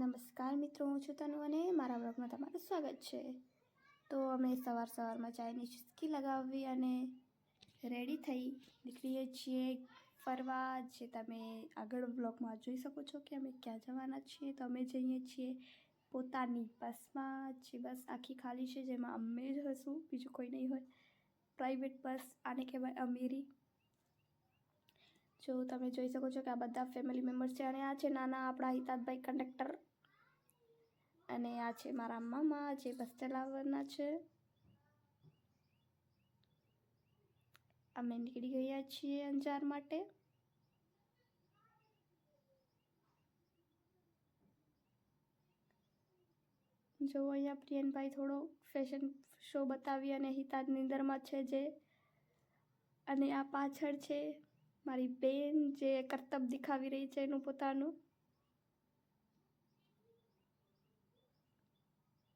નમસ્કાર મિત્રો, હું છું તનુ અને મારા બ્લોગમાં તમારું સ્વાગત છે। તો અમે સવારમાં ચાયની ચુસ્કી લગાવી અને રેડી થઈ નીકળીએ છીએ ફરવા। જે તમે આગળ બ્લોગમાં જોઈ શકો છો કે અમે ક્યાં જવાના છીએ। તો અમે જઈએ છીએ પોતાની બસમાં, જે બસ આખી ખાલી છે, જેમાં અમે જ હશું, બીજું કોઈ નહીં હોય। પ્રાઇવેટ બસ આને કહેવાય અમીરી। જો તમે જોઈ શકો છો કે આ બધા ફેમિલી મેમ્બર્સ છે અને આ છે નાના આપણા હિતાતભાઈ કંડક્ટર, અને આ છે મારા મામા જે બસ ચલાવવાના છે। અમે નીકળી ગયા છીએ અંજાર માટે। જો અહીંયા પ્રિયનભાઈ થોડો ફેશન શો બતાવી અને હિતાત નિંદરમાં છે જે, અને આ પાછળ છે મારી બેન જે કરતબ દેખાવી રહી છે એનું પોતાનું।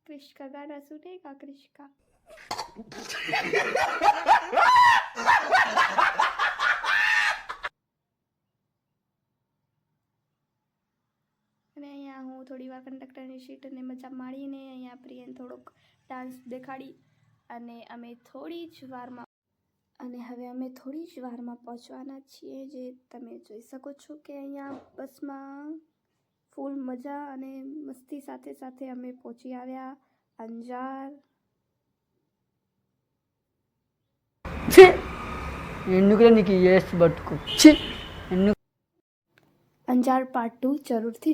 क्रिश का गाना सुनेगा क्रिश का। અને અહીંયા હું થોડી વાર કંડક્ટરની સીટ અને મજા માણીને અહીંયા પ્રિયન થોડોક ડાન્સ દેખાડી અને અમે થોડી જ વારમાં પહોંચવાના છીએ। જે તમે જોઈ શકો છો કે અહીંયા બસમાં ફૂલ મજા અને મસ્તી સાથે સાથે અમે પહોંચી આવ્યા અંજાર। અંજાર પાર્ટ 2 જરૂરથી